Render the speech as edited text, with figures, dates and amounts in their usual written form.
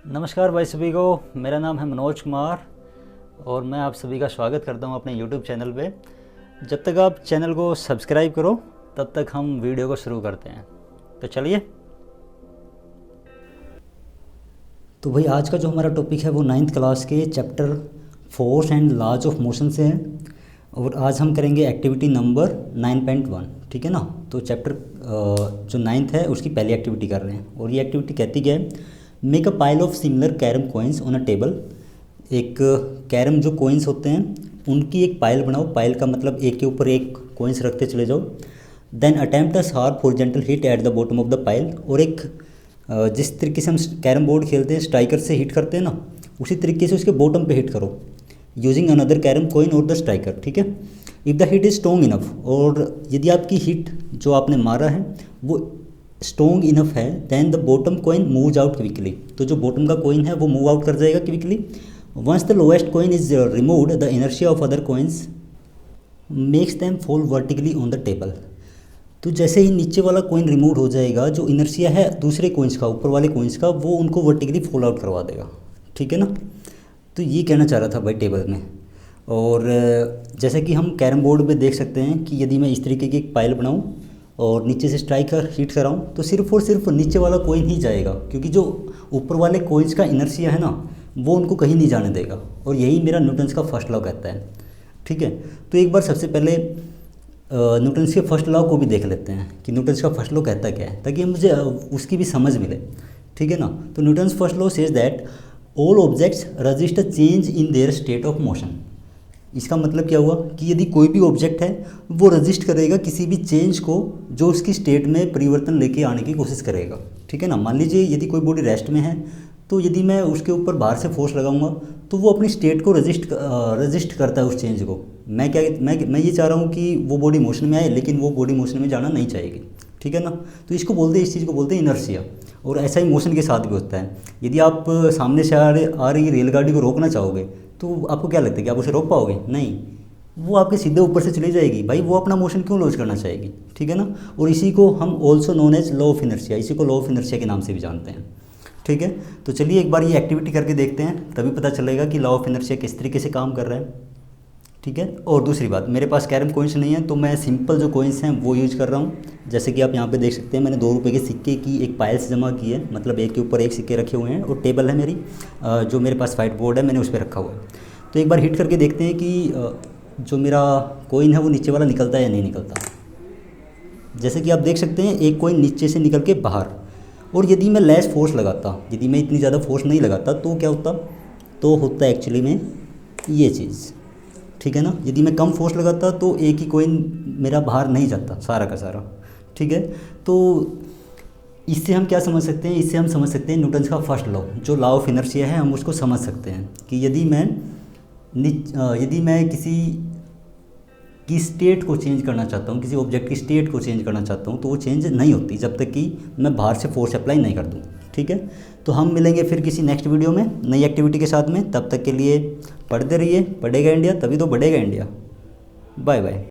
नमस्कार भाई सभी को। मेरा नाम है मनोज कुमार और मैं आप सभी का स्वागत करता हूं अपने YouTube चैनल पे। जब तक आप चैनल को सब्सक्राइब करो तब तक हम वीडियो को शुरू करते हैं। तो चलिए। तो भाई आज का जो हमारा टॉपिक है वो 9th क्लास के chapter force and laws of motion से है और आज हम करेंगे एक्टिविटी नंबर 9.1। ठीक है ना। तो चैप्टर जो 9th है उसकी पहली एक्टिविटी कर रहे हैं और ये एक्टिविटी कहती क्या है, make a pile of similar carrom coins on a table. एक कैरम जो कॉइन्स होते हैं उनकी एक पाइल बनाओ। पाइल का मतलब एक के ऊपर एक कॉइन्स रखते चले जाओ। Then attempt a sharp horizontal hit at the bottom of the pile. और एक जिस तरीके से हम कैरम बोर्ड खेलते हैं स्ट्राइकर से हिट करते हैं ना, उसी तरीके से उसके बॉटम पे हिट करो यूजिंग अनदर कैरम कॉइन और द स्ट्राइकर। ठीक है। If the hit is strong enough, और यदि आपकी हिट जो आपने मारा है वो स्ट्रॉन्ग इनफ है, then the bottom coin moves out quickly. तो जो बॉटम का कॉइन है वो मूव आउट कर जाएगा quickly. Once the lowest coin is removed the inertia of other coins makes them fall vertically on the table. तो जैसे ही नीचे वाला कॉइन रिमूव हो जाएगा, जो इनर्शिया है दूसरे कॉइन्स का, ऊपर वाले कॉइन्स का, वो उनको वर्टिकली फॉल आउट करवा देगा। ठीक है ना। तो ये कहना चाह रहा था भाई टेबल में। और जैसे कि हम कैरम बोर्ड पे देख सकते हैं कि यदि मैं इस तरीके की एक पाइल बनाऊं और नीचे से स्ट्राइकर हिट कराऊं तो सिर्फ और सिर्फ नीचे वाला कॉइन ही जाएगा, क्योंकि जो ऊपर वाले कॉइन्स का इनर्शिया है ना वो उनको कहीं नहीं जाने देगा। और यही मेरा न्यूटन्स का फर्स्ट लॉ कहता है। ठीक है। तो एक बार सबसे पहले न्यूटन्स के फर्स्ट लॉ को भी देख लेते हैं कि न्यूटन्स का फर्स्ट लॉ कहता क्या है, ताकि मुझे उसकी भी समझ मिले। ठीक है ना। तो Newton's first law says that all objects resist a change in their state of motion. इसका मतलब क्या हुआ कि यदि कोई भी ऑब्जेक्ट है वो रजिस्ट करेगा किसी भी चेंज को जो उसकी स्टेट में परिवर्तन लेके आने की कोशिश करेगा। ठीक है ना। मान लीजिए यदि कोई बॉडी रेस्ट में है तो यदि मैं उसके ऊपर बाहर से फोर्स लगाऊंगा तो वो अपनी स्टेट को रजिस्ट करता है उस चेंज को। मैं ये चाह रहा हूँ कि वो बॉडी मोशन में आए, लेकिन वो बॉडी मोशन में जाना नहीं चाहेगी। ठीक है ना। तो इसको बोलते हैं, इस चीज़ को बोलते हैं इनर्शिया। और ऐसा ही मोशन के साथ भी होता है। यदि आप सामने से आ रही रेलगाड़ी को रोकना चाहोगे तो आपको क्या लगता है कि आप उसे रोक पाओगे? नहीं, वो आपके सीधे ऊपर से चली जाएगी। भाई वो अपना मोशन क्यों लॉस करना चाहेगी? ठीक है ना। और इसी को हम also known as law of inertia, इसी को लॉ ऑफ इनर्शिया के नाम से भी जानते हैं। ठीक है। तो चलिए एक बार ये एक्टिविटी करके देखते हैं, तभी पता चलेगा कि लॉ ऑफ इनर्शिया किस तरीके से काम कर रहा है। ठीक है। और दूसरी बात, मेरे पास कैरम कॉइन्स नहीं है तो मैं सिंपल जो कॉइन्स हैं वो यूज़ कर रहा हूँ। जैसे कि आप यहाँ पे देख सकते हैं, मैंने 2 रुपये के सिक्के की एक पाइल से जमा की है, मतलब एक के ऊपर एक सिक्के रखे हुए हैं। और टेबल है मेरी, जो मेरे पास वाइट बोर्ड है, मैंने उस पर रखा हुआ है। तो एक बार हिट करके देखते हैं कि जो मेरा कॉइन है वो नीचे वाला निकलता है या नहीं निकलता। जैसे कि आप देख सकते हैं एक कॉइन नीचे से निकल के बाहर। और यदि मैं लेस फोर्स लगाता, यदि मैं इतनी ज़्यादा फोर्स नहीं लगाता तो क्या होता? तो होता एक्चुअली में ये चीज़। ठीक है ना। यदि मैं कम फोर्स लगाता तो एक ही कॉइन मेरा बाहर नहीं जाता सारा का सारा। ठीक है। तो इससे हम क्या समझ सकते हैं? इससे हम समझ सकते हैं न्यूटन्स का फर्स्ट लॉ, जो लॉ ऑफ इनर्शिया है, हम उसको समझ सकते हैं कि यदि मैं किसी की स्टेट को चेंज करना चाहता हूँ, किसी ऑब्जेक्ट की स्टेट को चेंज करना चाहता हूँ, तो वो चेंज नहीं होती जब तक कि मैं बाहर से फोर्स अप्लाई नहीं कर दूँ। ठीक है। तो हम मिलेंगे फिर किसी नेक्स्ट वीडियो में नई एक्टिविटी के साथ में। तब तक के लिए पढ़ते रहिए। पढ़ेगा इंडिया तभी तो बढ़ेगा इंडिया। Bye bye.